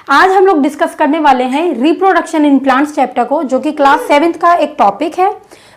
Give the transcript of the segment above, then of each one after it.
आज हम लोग डिस्कस करने वाले हैं रिप्रोडक्शन इन प्लांट्स चैप्टर को, जो कि क्लास 7th का एक टॉपिक है।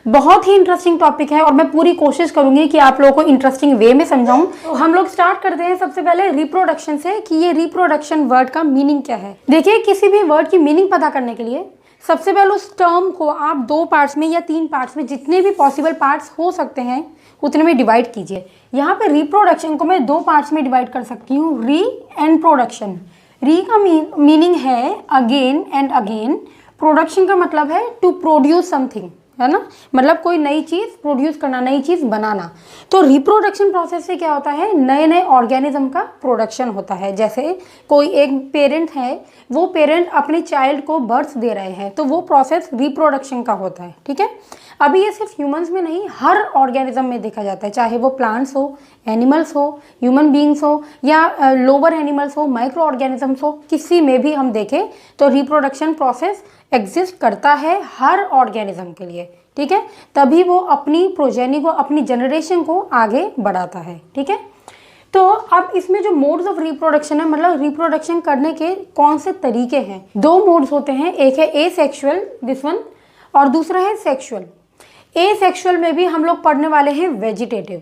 बहुत ही इंटरेस्टिंग टॉपिक है और मैं पूरी कोशिश करूंगी कि आप लोगों को इंटरेस्टिंग वे में समझाऊं। तो हम लोग स्टार्ट करते हैं सबसे पहले रिप्रोडक्शन से कि ये रिप्रोडक्शन वर्ड का मीनिंग क्या है। देखिए, किसी भी वर्ड की मीनिंग पता करने के लिए सबसे पहले उस टर्म को आप 2 पार्ट्स में या 3 पार्ट्स में, जितने भी पॉसिबल पार्ट्स हो सकते हैं उतने में डिवाइड कीजिए। यहाँ पे रिप्रोडक्शन को मैं 2 पार्ट्स में डिवाइड कर सकती हूँ, री एंड प्रोडक्शन। री का मीनिंग है अगेन एंड अगेन। प्रोडक्शन का मतलब है टू प्रोड्यूस समथिंग, है ना, मतलब कोई नई चीज़ प्रोड्यूस करना, नई चीज़ बनाना। तो रिप्रोडक्शन प्रोसेस से क्या होता है, नए नए ऑर्गेनिज्म का प्रोडक्शन होता है। जैसे कोई एक पेरेंट है, वो पेरेंट अपने चाइल्ड को बर्थ दे रहे हैं, तो वो प्रोसेस रिप्रोडक्शन का होता है। ठीक है, अभी ये सिर्फ ह्यूमंस में नहीं, हर ऑर्गेनिज्म में देखा जाता है, चाहे वो प्लांट्स हो, एनिमल्स हो, ह्यूमन बींग्स हो, या लोअर एनिमल्स हो, माइक्रो ऑर्गेनिजम्स हो, किसी में भी हम देखें तो रिप्रोडक्शन प्रोसेस एग्जिस्ट करता है हर ऑर्गेनिज्म के लिए। ठीक है, तभी वो अपनी प्रोजेनी को, अपनी जनरेशन को आगे बढ़ाता है। ठीक है, तो अब इसमें जो मोड्स ऑफ रिप्रोडक्शन है, मतलब रिप्रोडक्शन करने के कौन से तरीके हैं, 2 मोड्स होते हैं। एक है एसेक्सुअल, दिस वन, और दूसरा है सेक्सुअल। एसेक्सुअल में भी हम लोग पढ़ने वाले हैं वेजिटेटिव।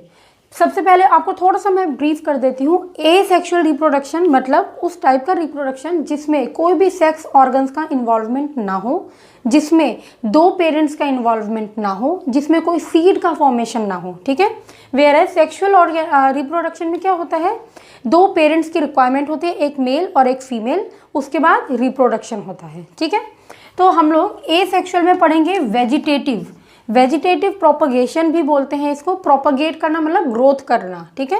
सबसे पहले आपको थोड़ा सा मैं ब्रीफ कर देती हूँ। एसेक्सुअल रिप्रोडक्शन मतलब उस टाइप का रिप्रोडक्शन जिसमें कोई भी सेक्स ऑर्गन्स का इन्वॉल्वमेंट ना हो, जिसमें 2 पेरेंट्स का इन्वॉल्वमेंट ना हो, जिसमें कोई सीड का फॉर्मेशन ना हो। ठीक है, वेयर एज सेक्सुअल रिप्रोडक्शन में क्या होता है, 2 पेरेंट्स की रिक्वायरमेंट होती है, एक मेल और एक फीमेल, उसके बाद रिप्रोडक्शन होता है। ठीक है, तो हम लोग एसेक्सुअल में पढ़ेंगे वेजिटेटिव। वेजिटेटिव प्रोपगेशन भी बोलते हैं इसको। प्रोपगेट करना मतलब ग्रोथ करना। ठीक है,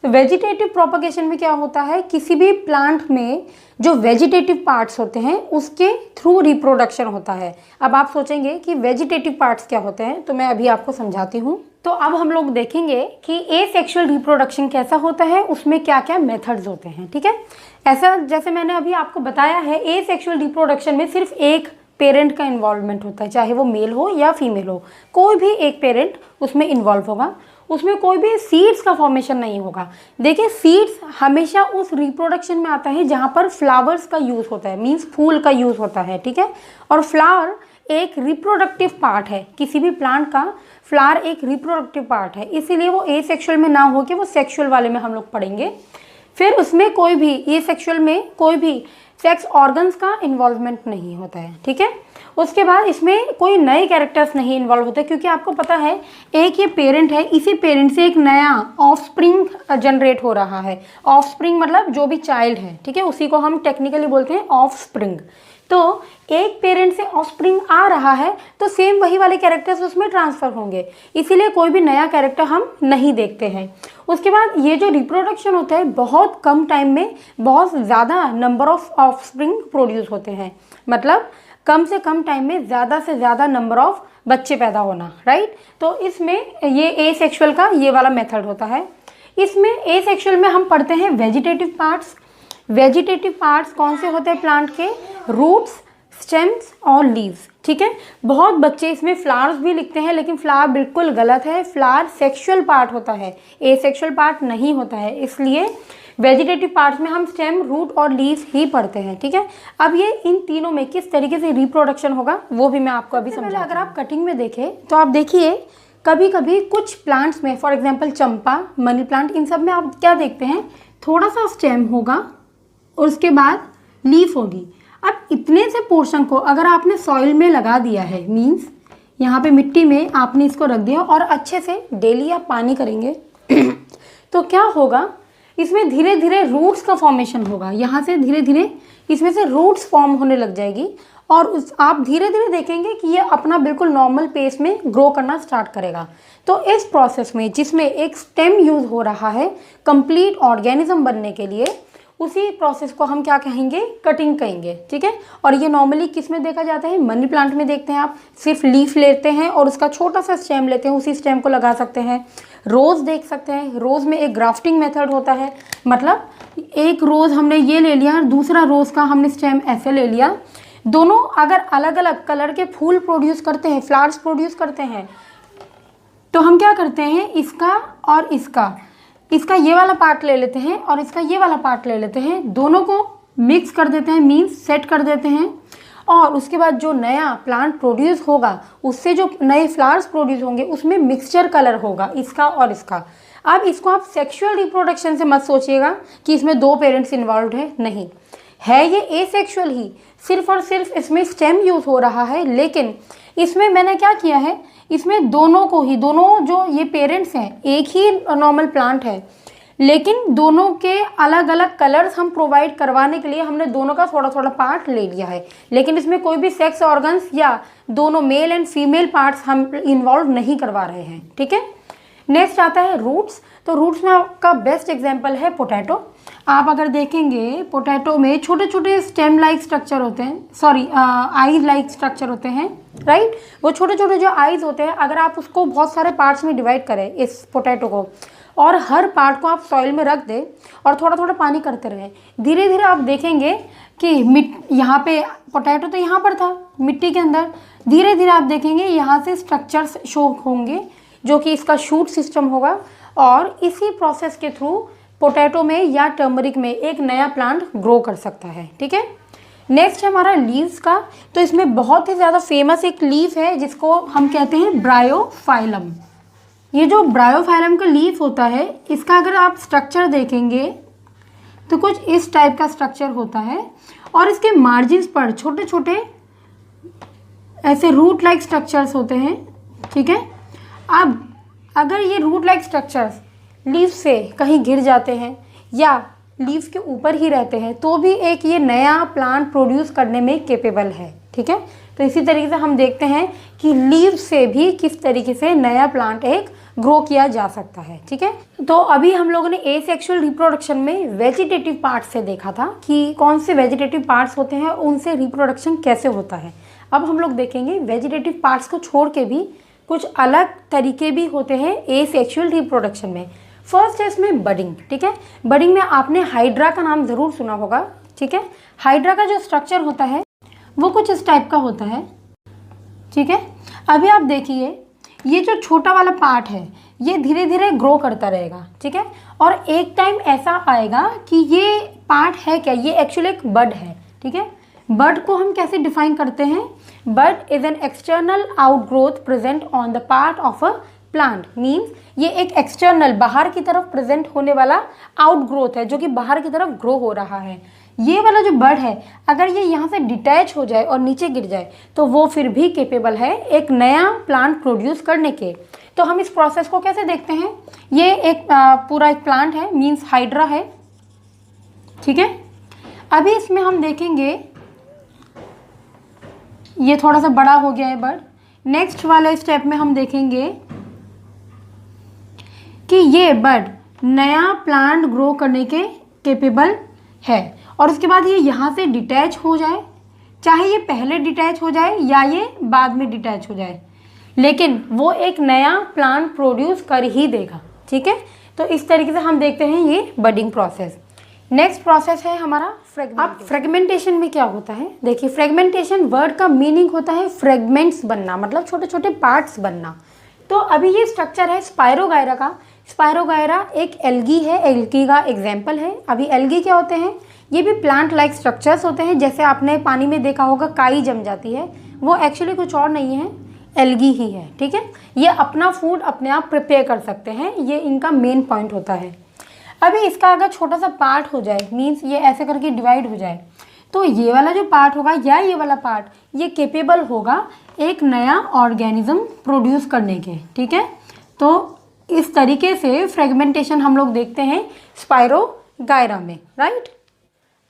वेजिटेटिव प्रोपगेशन में क्या होता है, किसी भी प्लांट में जो वेजिटेटिव पार्ट्स होते हैं उसके थ्रू रिप्रोडक्शन होता है। अब आप सोचेंगे कि वेजिटेटिव पार्ट्स क्या होते हैं, तो मैं अभी आपको समझाती हूँ। तो अब हम लोग देखेंगे कि एसेक्सुअल रिप्रोडक्शन कैसा होता है, उसमें क्या क्या मेथड्स होते हैं। ठीक है, ऐसा जैसे मैंने अभी आपको बताया है, एसेक्सुअल रिप्रोडक्शन में सिर्फ एक पेरेंट का इन्वॉल्वमेंट होता है, चाहे वो मेल हो या फीमेल हो, कोई भी एक पेरेंट उसमें इन्वॉल्व होगा। उसमें कोई भी सीड्स का फॉर्मेशन नहीं होगा। देखिए, सीड्स हमेशा उस रिप्रोडक्शन में आता है जहाँ पर फ्लावर्स का यूज़ होता है, मीन्स फूल का यूज़ होता है। ठीक है, और फ्लावर एक रिप्रोडक्टिव पार्ट है, किसी भी प्लांट का फ्लावर एक रिप्रोडक्टिव पार्ट है, इसीलिए वो एसेक्सुअल में ना हो के वो सेक्सुअल वाले में हम लोग पढ़ेंगे। फिर उसमें कोई भी एसेक्सुअल में कोई भी सेक्स ऑर्गन्स का इन्वॉल्वमेंट नहीं होता है। ठीक है, उसके बाद इसमें कोई नए कैरेक्टर्स नहीं इन्वॉल्व होते, क्योंकि आपको पता है एक ये पेरेंट है, इसी पेरेंट से एक नया ऑफस्प्रिंग जनरेट हो रहा है। ऑफस्प्रिंग मतलब जो भी चाइल्ड है, ठीक है, उसी को हम टेक्निकली बोलते हैं ऑफस्प्रिंग। तो एक पेरेंट से ऑफस्प्रिंग आ रहा है तो सेम वही वाले कैरेक्टर्स उसमें ट्रांसफर होंगे, इसीलिए कोई भी नया कैरेक्टर हम नहीं देखते हैं। उसके बाद ये जो रिप्रोडक्शन होता है, बहुत कम टाइम में बहुत ज़्यादा नंबर ऑफ ऑफस्प्रिंग प्रोड्यूस होते हैं, मतलब कम से कम टाइम में ज़्यादा से ज़्यादा नंबर ऑफ बच्चे पैदा होना, राइट। तो इसमें ये एसेक्सुअल का ये वाला मेथड होता है। इसमें एसेक्सुअल में हम पढ़ते हैं वेजिटेटिव पार्ट्स। वेजिटेटिव पार्ट्स कौन से होते हैं प्लांट के, रूट्स, स्टेम्स और लीव्स। ठीक है, बहुत बच्चे इसमें फ्लावर्स भी लिखते हैं, लेकिन फ्लावर बिल्कुल गलत है। फ्लावर सेक्सुअल पार्ट होता है, एसेक्सुअल पार्ट नहीं होता है, इसलिए वेजिटेटिव पार्ट्स में हम स्टेम, रूट और लीव्स ही पढ़ते हैं। ठीक है, अब ये इन तीनों में किस तरीके से रिप्रोडक्शन होगा वो भी मैं आपको अभी समझा। अगर आप कटिंग में देखें तो आप देखिए, कभी कभी कुछ प्लांट्स में, फॉर एग्जाम्पल चंपा, मनी प्लांट, इन सब में आप क्या देखते हैं, थोड़ा सा स्टेम होगा और उसके बाद लीफ होगी। अब इतने से पोर्शन को अगर आपने सॉइल में लगा दिया है, मीन्स यहाँ पे मिट्टी में आपने इसको रख दिया और अच्छे से डेली आप पानी करेंगे तो क्या होगा, इसमें धीरे धीरे रूट्स का फॉर्मेशन होगा। यहाँ से धीरे धीरे इसमें से रूट्स फॉर्म होने लग जाएगी और आप धीरे धीरे देखेंगे कि ये अपना बिल्कुल नॉर्मल पेस में ग्रो करना स्टार्ट करेगा। तो इस प्रोसेस में जिसमें एक स्टेम यूज़ हो रहा है कंप्लीट ऑर्गेनिज्म बनने के लिए, उसी प्रोसेस को हम क्या कहेंगे, कटिंग कहेंगे। ठीक है, और ये नॉर्मली किस में देखा जाता है, मनी प्लांट में देखते हैं आप, सिर्फ लीफ लेते हैं और उसका छोटा सा स्टेम लेते हैं, उसी स्टेम को लगा सकते हैं। रोज़ देख सकते हैं, रोज़ में एक ग्राफ्टिंग मेथड होता है, मतलब एक रोज़ हमने ये ले लिया, दूसरा रोज़ का हमने स्टेम ऐसे ले लिया। दोनों अगर अलग अलग कलर के फूल प्रोड्यूस करते हैं, फ्लावर्स प्रोड्यूस करते हैं, तो हम क्या करते हैं, इसका और इसका इसका ये वाला पार्ट ले लेते हैं और इसका ये वाला पार्ट ले लेते हैं, दोनों को मिक्स कर देते हैं, मीन्स सेट कर देते हैं। और उसके बाद जो नया प्लांट प्रोड्यूस होगा, उससे जो नए फ्लावर्स प्रोड्यूस होंगे, उसमें मिक्सचर कलर होगा इसका और इसका। अब इसको आप सेक्सुअल रिप्रोडक्शन से मत सोचिएगा कि इसमें 2 पेरेंट्स इन्वॉल्व है, नहीं है, ये एसेक्सुअल ही, सिर्फ और सिर्फ इसमें स्टेम यूज़ हो रहा है। लेकिन इसमें मैंने क्या किया है, इसमें दोनों को ही, दोनों जो ये पेरेंट्स हैं, एक ही नॉर्मल प्लांट है, लेकिन दोनों के अलग अलग कलर्स हम प्रोवाइड करवाने के लिए हमने दोनों का थोड़ा थोड़ा पार्ट ले लिया है। लेकिन इसमें कोई भी सेक्स ऑर्गन्स या दोनों मेल एंड फीमेल पार्ट्स हम इन्वॉल्व नहीं करवा रहे हैं, ठीक है। नेक्स्ट आता है रूट्स। तो रूट्स में आपका बेस्ट एग्जांपल है पोटैटो। आप अगर देखेंगे पोटैटो में छोटे छोटे स्टेम लाइक स्ट्रक्चर होते हैं, सॉरी आईज लाइक स्ट्रक्चर होते हैं, राइट। वो छोटे छोटे जो आईज होते हैं, अगर आप उसको बहुत सारे पार्ट्स में डिवाइड करें इस पोटैटो को, और हर पार्ट को आप सॉइल में रख दें और थोड़ा थोड़ा पानी करते रहें, धीरे धीरे आप देखेंगे कि यहाँ पे पोटैटो तो यहाँ पर था मिट्टी के अंदर, धीरे धीरे आप देखेंगे यहाँ से स्ट्रक्चर्स शो होंगे जो कि इसका शूट सिस्टम होगा। और इसी प्रोसेस के थ्रू पोटैटो में या टर्मरिक में एक नया प्लांट ग्रो कर सकता है, ठीक है। नेक्स्ट है हमारा लीव्स का। तो इसमें बहुत ही ज़्यादा फेमस एक लीफ है जिसको हम कहते हैं ब्रायोफाइलम। ये जो ब्रायोफाइलम का लीफ होता है, इसका अगर आप स्ट्रक्चर देखेंगे तो कुछ इस टाइप का स्ट्रक्चर होता है और इसके मार्जिन्स पर छोटे छोटे ऐसे रूट लाइक स्ट्रक्चर्स होते हैं, ठीक है। अब अगर ये रूट लाइक स्ट्रक्चर्स लीफ से कहीं गिर जाते हैं या लीफ के ऊपर ही रहते हैं तो भी एक ये नया प्लांट प्रोड्यूस करने में केपेबल है, ठीक है। तो इसी तरीके से हम देखते हैं कि लीफ से भी किस तरीके से नया प्लांट एक ग्रो किया जा सकता है, ठीक है। तो अभी हम लोगों ने एसेक्सुअल रिप्रोडक्शन में वेजिटेटिव पार्ट्स से देखा था कि कौन से वेजिटेटिव पार्ट्स होते हैं, उनसे रिप्रोडक्शन कैसे होता है। अब हम लोग देखेंगे वेजिटेटिव पार्ट्स को छोड़ के भी कुछ अलग तरीके भी होते हैं एसेक्सुअल रिप्रोडक्शन में। फर्स्ट है इसमें बडिंग, ठीक है। बडिंग में आपने हाइड्रा का नाम ज़रूर सुना होगा, ठीक है। हाइड्रा का जो स्ट्रक्चर होता है वो कुछ इस टाइप का होता है, ठीक है। अभी आप देखिए ये जो छोटा वाला पार्ट है ये धीरे धीरे ग्रो करता रहेगा, ठीक है। और एक टाइम ऐसा आएगा कि ये पार्ट है क्या, ये एक्चुअली एक बड है, ठीक है। बड को हम कैसे डिफाइन करते हैं, bud is an external outgrowth present on the part of a plant. Means ये एक एक्सटर्नल बाहर की तरफ प्रेजेंट होने वाला आउटग्रोथ है जो कि बाहर की तरफ ग्रो हो रहा है। ये वाला जो बड है अगर ये यहाँ से डिटैच हो जाए और नीचे गिर जाए तो वो फिर भी केपेबल है एक नया प्लांट प्रोड्यूस करने के। तो हम इस प्रोसेस को कैसे देखते हैं, ये एक पूरा एक प्लांट है, मीन्स हाइड्रा है, ठीक है। अभी इसमें हम देखेंगे ये थोड़ा सा बड़ा हो गया है बड। नेक्स्ट वाले स्टेप में हम देखेंगे कि ये बड नया प्लांट ग्रो करने के केपेबल है। और उसके बाद ये यहाँ से डिटैच हो जाए, चाहे ये पहले डिटैच हो जाए या ये बाद में डिटैच हो जाए, लेकिन वो एक नया प्लांट प्रोड्यूस कर ही देगा, ठीक है। तो इस तरीके से हम देखते हैं ये बडिंग प्रोसेस। नेक्स्ट प्रोसेस है हमारा फ्रेगमेंटेशन। अब फ्रेगमेंटेशन में क्या होता है, देखिए फ्रेगमेंटेशन वर्ड का मीनिंग होता है फ्रेगमेंट्स बनना, मतलब छोटे छोटे पार्ट्स बनना। तो अभी ये स्ट्रक्चर है स्पायरोगायरा का। स्पायरोगायरा एक एल्गी है, एल्गी का एग्जाम्पल है। अभी एल्गी क्या होते हैं, ये भी प्लांट लाइक स्ट्रक्चर्स होते हैं। जैसे आपने पानी में देखा होगा काई जम जाती है, वो एक्चुअली कुछ और नहीं है, एल्गी ही है, ठीक है। ये अपना फूड अपने आप प्रिपेयर कर सकते हैं, ये इनका मेन पॉइंट होता है। अभी इसका अगर छोटा सा पार्ट हो जाए, मीन्स ये ऐसे करके डिवाइड हो जाए, तो ये वाला जो पार्ट होगा या ये वाला पार्ट ये केपेबल होगा एक नया ऑर्गेनिज्म प्रोड्यूस करने के, ठीक है। तो इस तरीके से फ्रेगमेंटेशन हम लोग देखते हैं स्पायरोगायरा में, राइट।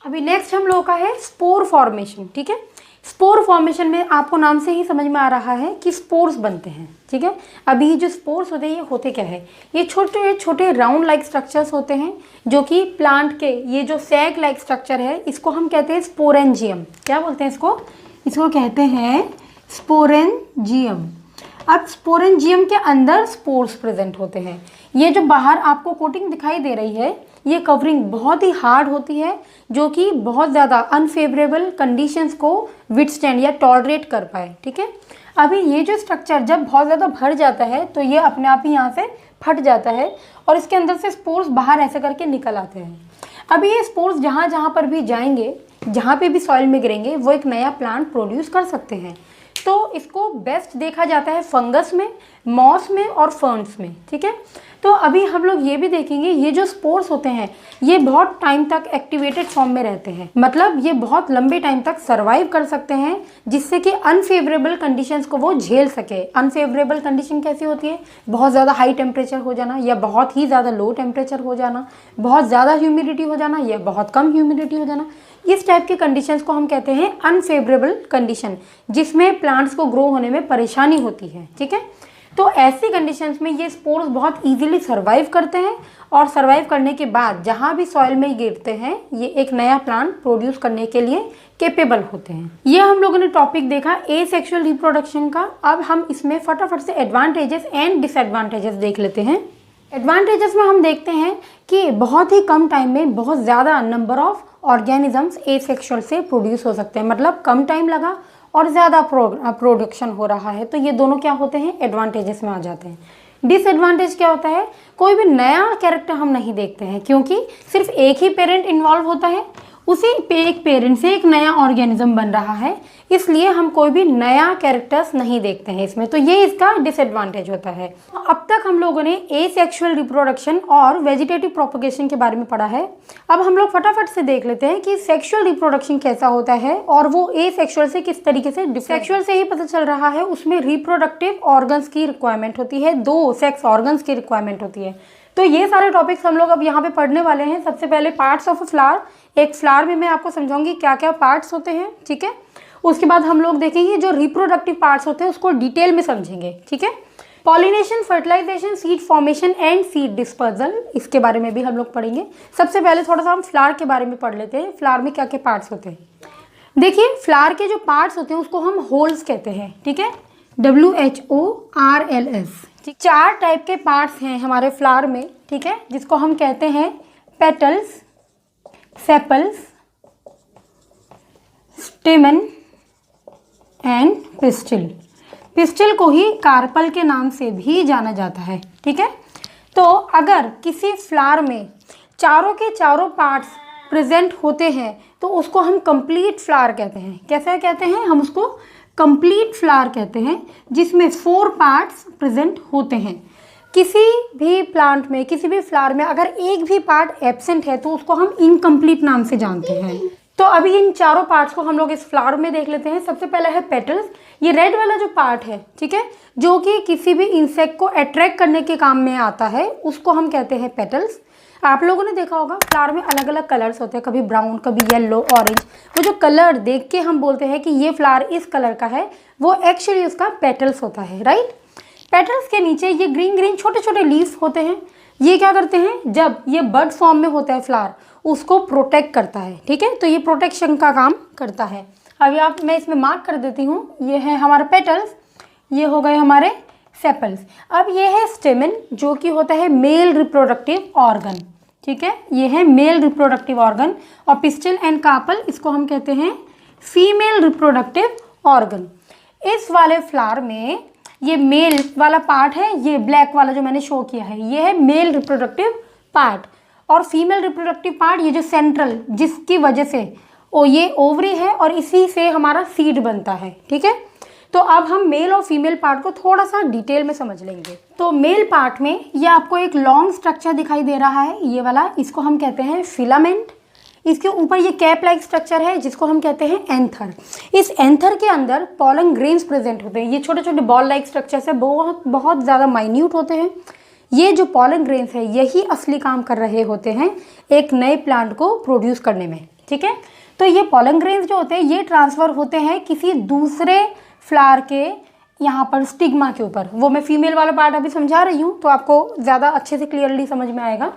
अभी नेक्स्ट हम लोगों का है स्पोर फॉर्मेशन, ठीक है। स्पोर फॉर्मेशन में आपको नाम से ही समझ में आ रहा है कि स्पोर्स बनते हैं, ठीक है। अभी जो स्पोर्स होते हैं ये होते क्या है, ये छोटे छोटे राउंड लाइक स्ट्रक्चर्स होते हैं जो कि प्लांट के ये जो सैक लाइक स्ट्रक्चर है इसको हम कहते हैं स्पोरेंजियम। क्या बोलते हैं इसको, इसको कहते हैं स्पोरेंजियम। अब स्पोरेंजियम के अंदर स्पोर्स प्रेजेंट होते हैं। ये जो बाहर आपको कोटिंग दिखाई दे रही है ये कवरिंग बहुत ही हार्ड होती है जो कि बहुत ज़्यादा अनफेवरेबल कंडीशंस को विथस्टैंड या टॉलरेट कर पाए, ठीक है। अभी ये जो स्ट्रक्चर जब बहुत ज़्यादा भर जाता है तो ये अपने आप ही यहाँ से फट जाता है और इसके अंदर से स्पोर्स बाहर ऐसे करके निकल आते हैं। अब ये स्पोर्स जहाँ जहाँ पर भी जाएंगे, जहाँ पे भी सॉइल में गिरेंगे, वो एक नया प्लांट प्रोड्यूस कर सकते हैं। तो इसको बेस्ट देखा जाता है फंगस में, मॉस में और फर्न्स में, ठीक है। तो अभी हम लोग ये भी देखेंगे, ये जो स्पोर्स होते हैं ये बहुत टाइम तक एक्टिवेटेड फॉर्म में रहते हैं, मतलब ये बहुत लंबे टाइम तक सर्वाइव कर सकते हैं, जिससे कि अनफेवरेबल कंडीशंस को वो झेल सके। अनफेवरेबल कंडीशन कैसी होती है? बहुत ज़्यादा हाई टेम्परेचर हो जाना या बहुत ही ज़्यादा लो टेम्परेचर हो जाना, बहुत ज़्यादा ह्यूमिडिटी हो जाना या बहुत कम ह्यूमिडिटी हो जाना। इस टाइप के कंडीशंस को हम कहते हैं अनफेवरेबल कंडीशन, जिसमें प्लांट्स को ग्रो होने में परेशानी होती है, ठीक है। तो ऐसी कंडीशंस में ये स्पोर्स बहुत इजीली सर्वाइव करते हैं और सर्वाइव करने के बाद जहाँ भी सॉइल में गिरते हैं ये एक नया प्लांट प्रोड्यूस करने के लिए कैपेबल होते हैं। ये हम लोगों ने टॉपिक देखा एसेक्सुअल रिप्रोडक्शन का। अब हम इसमें फटाफट से एडवांटेजेस एंड डिसएडवांटेजेस देख लेते हैं। एडवांटेजेस में हम देखते हैं कि बहुत ही कम टाइम में बहुत ज़्यादा नंबर ऑफ ऑर्गेनिजम्स एसेक्सुअल से प्रोड्यूस हो सकते हैं, मतलब कम टाइम लगा और ज़्यादा प्रोडक्शन हो रहा है। तो ये दोनों क्या होते हैं? एडवांटेजेस में आ जाते हैं। डिसएडवांटेज क्या होता है? कोई भी नया कैरेक्टर हम नहीं देखते हैं, क्योंकि सिर्फ एक ही पेरेंट इन्वॉल्व होता है, उसी एक पेरेंट से एक नया ऑर्गेनिज्म बन रहा है, इसलिए हम कोई भी नया कैरेक्टर्स नहीं देखते हैं इसमें। तो ये इसका डिसएडवांटेज होता है। अब तक हम लोगों ने एसेक्सुअल रिप्रोडक्शन और वेजिटेटिव प्रोपगेशन के बारे में पढ़ा है। अब हम लोग फटाफट से देख लेते हैं कि सेक्सुअल रिप्रोडक्शन कैसा होता है और वो एसेक्सुअल से किस तरीके से डिफरेंट। सेक्सुअल से ही पता चल रहा है, उसमें रिप्रोडक्टिव ऑर्गन्स की रिक्वायरमेंट होती है, 2 सेक्स ऑर्गन्स की रिक्वायरमेंट होती है। तो ये सारे टॉपिक्स हम लोग अब यहाँ पे पढ़ने वाले हैं। सबसे पहले पार्ट्स ऑफ अ फ्लावर, एक फ्लावर में मैं आपको समझाऊंगी क्या क्या पार्ट्स होते हैं, ठीक है। उसके बाद हम लोग देखेंगे जो रिप्रोडक्टिव पार्ट्स होते हैं उसको डिटेल में समझेंगे, ठीक है। Pollination, fertilisation, seed formation and seed dispersal, इसके बारे में भी हम लोग पढ़ेंगे। सबसे पहले थोड़ा सा हम फ्लावर के बारे में पढ़ लेते हैं। फ्लावर में क्या क्या पार्ट्स होते हैं? देखिए, फ्लावर के जो पार्ट्स होते हैं उसको हम होल्स कहते हैं, ठीक है, WHORLS। 4 टाइप के पार्ट्स हैं हमारे फ्लावर में, ठीक है, जिसको हम कहते हैं petals, sepals, स्टेमन and pistil. Pistil को ही कार्पल के नाम से भी जाना जाता है, ठीक है। तो अगर किसी फ्लावर में चारों के चारों पार्ट्स प्रेजेंट होते हैं तो उसको हम कंप्लीट फ्लावर कहते हैं। कैसे कहते हैं? हम उसको कंप्लीट फ्लावर कहते हैं, जिसमें 4 पार्ट्स प्रेजेंट होते हैं। किसी भी प्लांट में, किसी भी फ्लावर में अगर एक भी पार्ट एब्सेंट है तो उसको हम इनकम्प्लीट नाम से जानते हैं। तो अभी इन चारों पार्ट्स को हम लोग इस फ्लावर में देख लेते हैं। सबसे पहला है पेटल्स। ये रेड वाला जो पार्ट है, ठीक है, जो कि किसी भी इंसेक्ट को अट्रैक्ट करने के काम में आता है, उसको हम कहते हैं पेटल्स। आप लोगों ने देखा होगा फ्लावर में अलग अलग कलर्स होते हैं, कभी ब्राउन, कभी येलो, ऑरेंज। वो जो कलर देख के हम बोलते हैं कि ये फ्लावर इस कलर का है, वो एक्चुअली उसका पेटल्स होता है, राइट। पेटल्स के नीचे ये ग्रीन ग्रीन छोटे छोटे लीफ होते हैं। ये क्या करते हैं? जब ये बड फॉर्म में होता है फ्लावर, उसको प्रोटेक्ट करता है, ठीक है। तो ये प्रोटेक्शन का काम करता है। अभी मैं इसमें मार्क कर देती हूँ। ये है हमारा पेटल्स, ये हो गए हमारे सेपल्स। अब ये है स्टेमन, जो कि होता है मेल रिप्रोडक्टिव ऑर्गन, ठीक है, ये है मेल रिप्रोडक्टिव ऑर्गन। और पिस्टिल एंड कार्पल, इसको हम कहते हैं फीमेल रिप्रोडक्टिव ऑर्गन। इस वाले फ्लावर में ये मेल वाला पार्ट है, ये ब्लैक वाला जो मैंने शो किया है, ये है मेल रिप्रोडक्टिव पार्ट। और फीमेल रिप्रोडक्टिव पार्ट, ये जो सेंट्रल, जिसकी वजह से ये ओवरी है और इसी से हमारा सीड बनता है, ठीक है। तो अब हम मेल और फीमेल पार्ट को थोड़ा सा डिटेल में समझ लेंगे। तो मेल पार्ट में ये आपको एक लॉन्ग स्ट्रक्चर दिखाई दे रहा है, ये वाला, इसको हम कहते हैं फिलामेंट। इसके ऊपर ये कैप लाइक स्ट्रक्चर है, जिसको हम कहते हैं एंथर। इस एंथर के अंदर पॉलन ग्रेन्स प्रेजेंट होते हैं। ये छोटे छोटे बॉल लाइक स्ट्रक्चर से बहुत ज़्यादा माइन्यूट होते हैं। ये जो पॉलन ग्रेन्स है, यही असली काम कर रहे होते हैं एक नए प्लांट को प्रोड्यूस करने में, ठीक है। तो ये पॉलन ग्रेन्स जो होते हैं, ये ट्रांसफ़र होते हैं किसी दूसरे फ्लावर के यहाँ पर स्टिग्मा के ऊपर। वो मैं फीमेल वाला पार्ट अभी समझा रही हूँ, तो आपको ज़्यादा अच्छे से क्लियरली समझ में आएगा।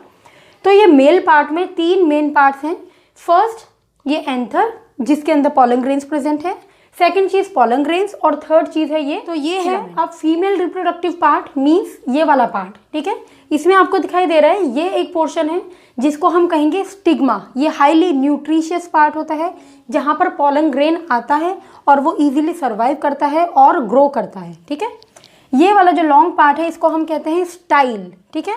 तो ये मेल पार्ट में 3 मेन पार्ट्स हैं। फर्स्ट ये एंथर, जिसके अंदर पॉलन ग्रेन्स प्रेजेंट है। सेकंड चीज़ पॉलन ग्रेन्स, और थर्ड चीज़ है ये, तो ये है अब फीमेल रिप्रोडक्टिव पार्ट, मीन्स ये वाला पार्ट, ठीक है। इसमें आपको दिखाई दे रहा है ये एक पोर्शन है जिसको हम कहेंगे स्टिग्मा। ये हाईली न्यूट्रिशियस पार्ट होता है, जहाँ पर पॉलन ग्रेन आता है और वो इजीली सर्वाइव करता है और ग्रो करता है, ठीक है। ये वाला जो लॉन्ग पार्ट है इसको हम कहते हैं स्टाइल, ठीक है।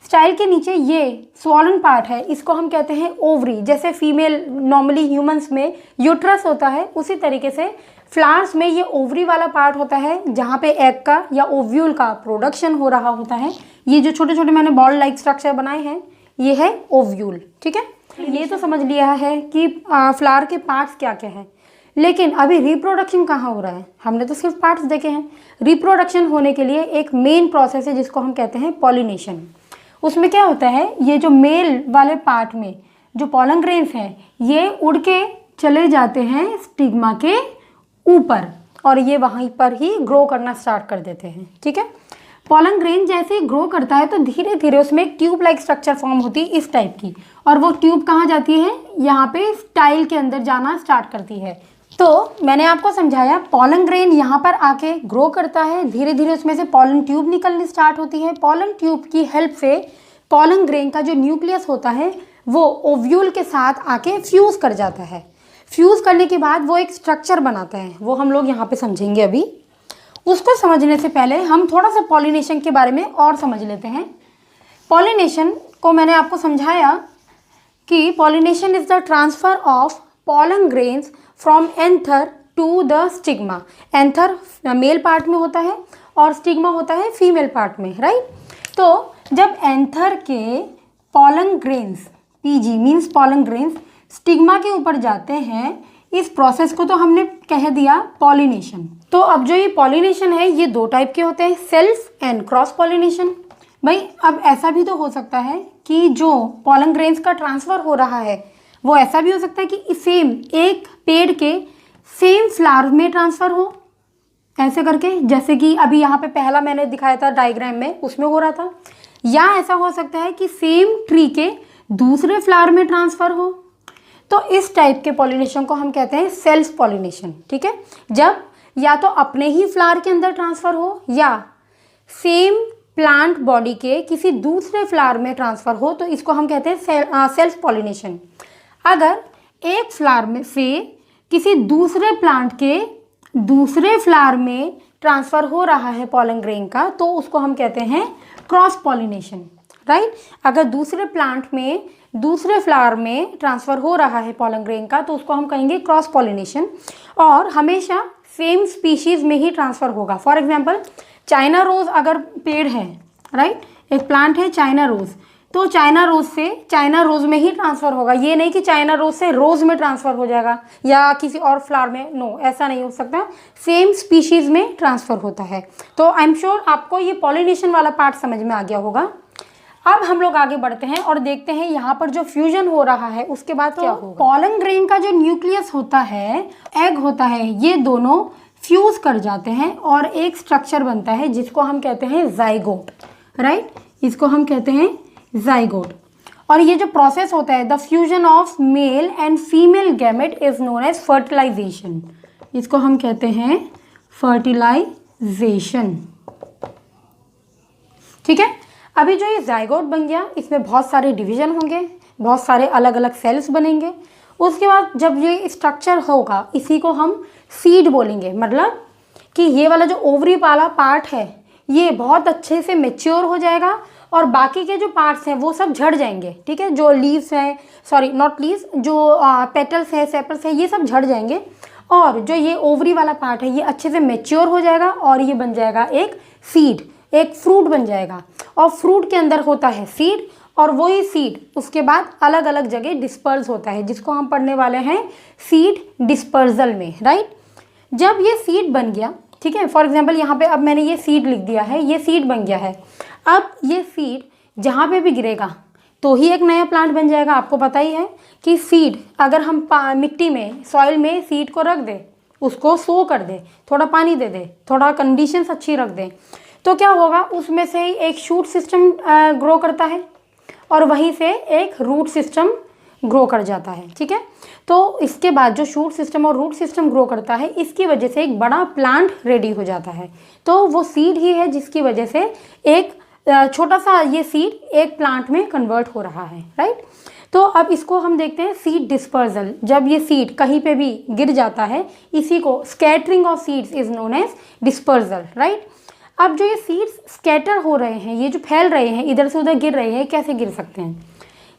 स्टाइल के नीचे ये स्वॉलन पार्ट है, इसको हम कहते हैं ओवरी। जैसे फीमेल नॉर्मली ह्यूमंस में यूट्रस होता है, उसी तरीके से फ्लावर्स में ये ओवरी वाला पार्ट होता है जहाँ पे एग का या ओव्यूल का प्रोडक्शन हो रहा होता है। ये जो छोटे छोटे मैंने बॉल लाइक स्ट्रक्चर बनाए हैं ये है ओव्यूल, ठीक है। ये तो समझ लिया है कि फ्लावर के पार्ट्स क्या क्या हैं, लेकिन अभी रिप्रोडक्शन कहाँ हो रहा है? हमने तो सिर्फ पार्ट्स देखे हैं। रिप्रोडक्शन होने के लिए एक मेन प्रोसेस है जिसको हम कहते हैं पॉलिनेशन। उसमें क्या होता है, ये जो मेल वाले पार्ट में जो पॉलन ग्रेन्स हैं ये उड़ के चले जाते हैं स्टिग्मा के ऊपर और ये वहीं पर ही ग्रो करना स्टार्ट कर देते हैं, ठीक है। पॉलन ग्रेन जैसे ही ग्रो करता है तो धीरे धीरे उसमें एक ट्यूब लाइक स्ट्रक्चर फॉर्म होती है इस टाइप की, और वो ट्यूब कहाँ जाती है, यहाँ पे स्टाइल के अंदर जाना स्टार्ट करती है। तो मैंने आपको समझाया पॉलन ग्रेन यहाँ पर आके ग्रो करता है, धीरे धीरे उसमें से पॉलन ट्यूब निकलनी स्टार्ट होती है। पॉलन ट्यूब की हेल्प से पॉलन ग्रेन का जो न्यूक्लियस होता है वो ओव्यूल के साथ आके फ्यूज कर जाता है। फ्यूज करने के बाद वो एक स्ट्रक्चर बनाता है, वो हम लोग यहाँ पे समझेंगे। अभी उसको समझने से पहले हम थोड़ा सा पॉलिनेशन के बारे में और समझ लेते हैं। पॉलिनेशन को मैंने आपको समझाया कि pollination is the transfer of pollen grains from anther to the stigma. Anther male part में होता है और स्टिग्मा होता है फीमेल पार्ट में, राइट। तो जब एंथर के pollen grains, PG means pollen grains, stigma के ऊपर जाते हैं, इस प्रोसेस को तो हमने कह दिया पॉलिनेशन। तो अब जो ये पॉलिनेशन है ये दो टाइप के होते हैं, सेल्फ एंड क्रॉस पॉलिनेशन। भाई अब ऐसा भी तो हो सकता है कि जो पॉलन ग्रेन्स का ट्रांसफ़र हो रहा है वो ऐसा भी हो सकता है कि सेम एक पेड़ के सेम फ्लावर में ट्रांसफ़र हो, ऐसे करके, जैसे कि अभी यहाँ पे पहला मैंने दिखाया था डायग्राम में, उसमें हो रहा था। या ऐसा हो सकता है कि सेम ट्री के दूसरे फ्लावर में ट्रांसफ़र हो। तो इस टाइप के पॉलिनेशन को हम कहते हैं सेल्फ पॉलिनेशन, ठीक है। जब या तो अपने ही फ्लावर के अंदर ट्रांसफ़र हो या सेम प्लांट बॉडी के किसी दूसरे फ्लावर में ट्रांसफ़र हो, तो इसको हम कहते हैं सेल्फ पॉलिनेशन। अगर एक फ्लावर में से किसी दूसरे प्लांट के दूसरे फ्लावर में ट्रांसफ़र हो रहा है पॉलन ग्रेन का, तो उसको हम कहते हैं क्रॉस पॉलिनेशन, राइट। अगर दूसरे प्लांट में दूसरे फ्लावर में ट्रांसफ़र हो रहा है पॉलन ग्रेन का तो उसको हम कहेंगे क्रॉस पॉलिनेशन, और हमेशा सेम स्पीशीज़ में ही ट्रांसफ़र होगा। फॉर एग्जांपल चाइना रोज़ अगर पेड़ है, राइट, एक प्लांट है चाइना रोज़, तो चाइना रोज़ से चाइना रोज़ में ही ट्रांसफ़र होगा। ये नहीं कि चाइना रोज़ से रोज़ में ट्रांसफ़र हो जाएगा या किसी और फ्लावर में, नो, ऐसा नहीं हो सकता। सेम स्पीशीज़ में ट्रांसफ़र होता है। तो आई एम श्योर आपको ये पॉलिनेशन वाला पार्ट समझ में आ गया होगा। अब हम लोग आगे बढ़ते हैं और देखते हैं यहाँ पर जो फ्यूजन हो रहा है उसके बाद क्या होगा। पॉलन ग्रेन का जो न्यूक्लियस होता है, एग होता है, ये दोनों फ्यूज कर जाते हैं और एक स्ट्रक्चर बनता है जिसको हम कहते हैं जाइगोट, राइट। इसको हम कहते हैं जाइगोट। और ये जो प्रोसेस होता है, the fusion of male and female gamete is known as fertilisation. इसको हम कहते हैं फर्टिलाइजेशन, ठीक है। अभी जो ये जाइगोट बन गया, इसमें बहुत सारे डिवीजन होंगे, बहुत सारे अलग अलग सेल्स बनेंगे। उसके बाद जब ये स्ट्रक्चर होगा इसी को हम सीड बोलेंगे। मतलब कि ये वाला जो ओवरी वाला पार्ट है ये बहुत अच्छे से मेच्योर हो जाएगा और बाकी के जो पार्ट्स हैं वो सब झड़ जाएंगे, ठीक है। जो लीव्स हैं, सॉरी नॉट लीव्स, जो पेटल्स है, सेपल्स है, ये सब झड़ जाएंगे और जो ये ओवरी वाला पार्ट है ये अच्छे से मेच्योर हो जाएगा और ये बन जाएगा एक सीड, एक फ्रूट बन जाएगा। और फ्रूट के अंदर होता है सीड और वही सीड उसके बाद अलग अलग जगह डिस्पर्स होता है, जिसको हम पढ़ने वाले हैं सीड डिस्पर्जल में, राइट। जब ये सीड बन गया, ठीक है, फॉर एग्जांपल यहाँ पे अब मैंने ये सीड लिख दिया है, ये सीड बन गया है। अब ये सीड जहाँ पे भी गिरेगा तो ही एक नया प्लांट बन जाएगा। आपको पता ही है कि सीड अगर हम मिट्टी में, सॉइल में सीड को रख दे, उसको सो कर दे, थोड़ा पानी दे दे, थोड़ा कंडीशंस अच्छी रख दे, तो क्या होगा, उसमें से ही एक शूट सिस्टम ग्रो करता है और वहीं से एक रूट सिस्टम ग्रो कर जाता है, ठीक है। तो इसके बाद जो शूट सिस्टम और रूट सिस्टम ग्रो करता है, इसकी वजह से एक बड़ा प्लांट रेडी हो जाता है। तो वो सीड ही है जिसकी वजह से एक छोटा सा ये सीड एक प्लांट में कन्वर्ट हो रहा है, राइट। तो अब इसको हम देखते हैं सीड डिस्पर्जल। जब ये सीड कहीं पे भी गिर जाता है, इसी को scattering of seeds is known as dispersal, right. अब जो ये सीड्स स्कैटर हो रहे हैं, ये जो फैल रहे हैं, इधर से उधर गिर रहे हैं, कैसे गिर सकते हैं?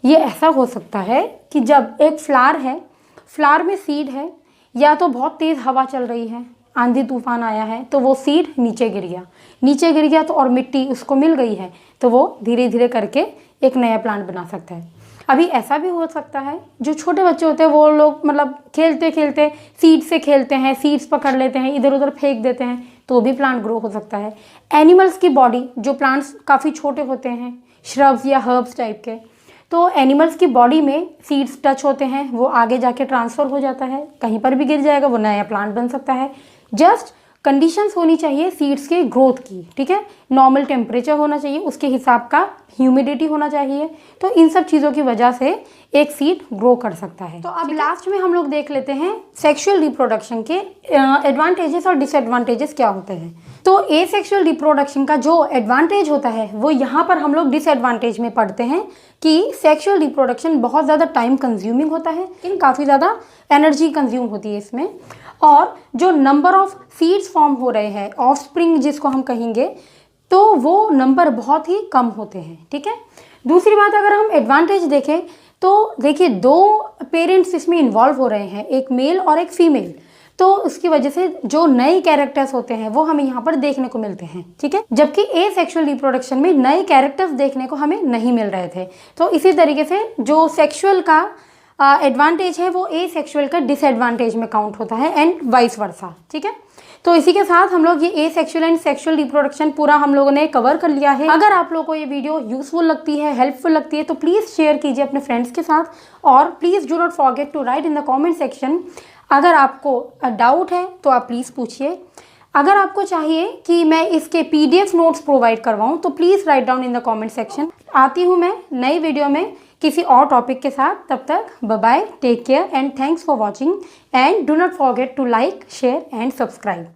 ये ऐसा हो सकता है कि जब एक फ्लावर है, फ्लावर में सीड है, या तो बहुत तेज़ हवा चल रही है, आंधी तूफान आया है, तो वो सीड नीचे गिर गया, नीचे गिर गया तो और मिट्टी उसको मिल गई है, तो वो धीरे धीरे करके एक नया प्लांट बना सकता है। अभी ऐसा भी हो सकता है, जो छोटे बच्चे होते हैं वो लोग मतलब खेलते खेलते सीड से खेलते हैं, सीड्स पकड़ लेते हैं, इधर उधर फेंक देते हैं, तो भी प्लांट ग्रो हो सकता है। एनिमल्स की बॉडी, जो प्लांट्स काफ़ी छोटे होते हैं, श्रब्स या हर्ब्स टाइप के, तो एनिमल्स की बॉडी में सीड्स टच होते हैं, वो आगे जाके ट्रांसफ़र हो जाता है, कहीं पर भी गिर जाएगा, वो नया प्लांट बन सकता है। जस्ट कंडीशंस होनी चाहिए सीड्स के ग्रोथ की, ठीक है। नॉर्मल टेम्परेचर होना चाहिए, उसके हिसाब का ह्यूमिडिटी होना चाहिए, तो इन सब चीज़ों की वजह से एक सीड ग्रो कर सकता है। तो अब लास्ट में हम लोग देख लेते हैं सेक्सुअल रिप्रोडक्शन के एडवांटेजेस और डिसएडवांटेजेस क्या होते हैं। तो एसेक्सुअल रिप्रोडक्शन का जो एडवांटेज होता है वो यहाँ पर हम लोग डिसएडवांटेज में पढ़ते हैं कि सेक्सुअल रिप्रोडक्शन बहुत ज़्यादा टाइम कंज्यूमिंग होता है, लेकिन काफ़ी ज़्यादा एनर्जी कंज्यूम होती है इसमें, और जो नंबर ऑफ सीड्स फॉर्म हो रहे हैं, ऑफस्प्रिंग जिसको हम कहेंगे, तो वो नंबर बहुत ही कम होते हैं, ठीक है। दूसरी बात, अगर हम एडवांटेज देखें तो देखिए 2 पेरेंट्स इसमें इन्वॉल्व हो रहे हैं, एक मेल और एक फीमेल, तो उसकी वजह से जो नए कैरेक्टर्स होते हैं वो हमें यहाँ पर देखने को मिलते हैं, ठीक है। जबकि एसेक्सुअल रिप्रोडक्शन में नए कैरेक्टर्स देखने को हमें नहीं मिल रहे थे। तो इसी तरीके से जो सेक्सुअल का एडवांटेज है वो एसेक्सुअल का डिसएडवांटेज में काउंट होता है, एंड वाइस वर्सा, ठीक है। तो इसी के साथ हम लोग ये एसेक्सुअल एंड सेक्सुअल रिप्रोडक्शन पूरा हम लोगों ने कवर कर लिया है। अगर आप लोगों को ये वीडियो यूजफुल लगती है, हेल्पफुल लगती है, तो प्लीज़ शेयर कीजिए अपने फ्रेंड्स के साथ, और please do not forget to write in the comment section. अगर आपको डाउट है तो आप प्लीज़ पूछिए। अगर आपको चाहिए कि मैं इसके PDF नोट्स प्रोवाइड करवाऊँ तो please write down in the comment section. आती हूँ मैं नई वीडियो में किसी और टॉपिक के साथ। तब तक bye bye, take care and thanks for watching, and do not forget to like, share and subscribe.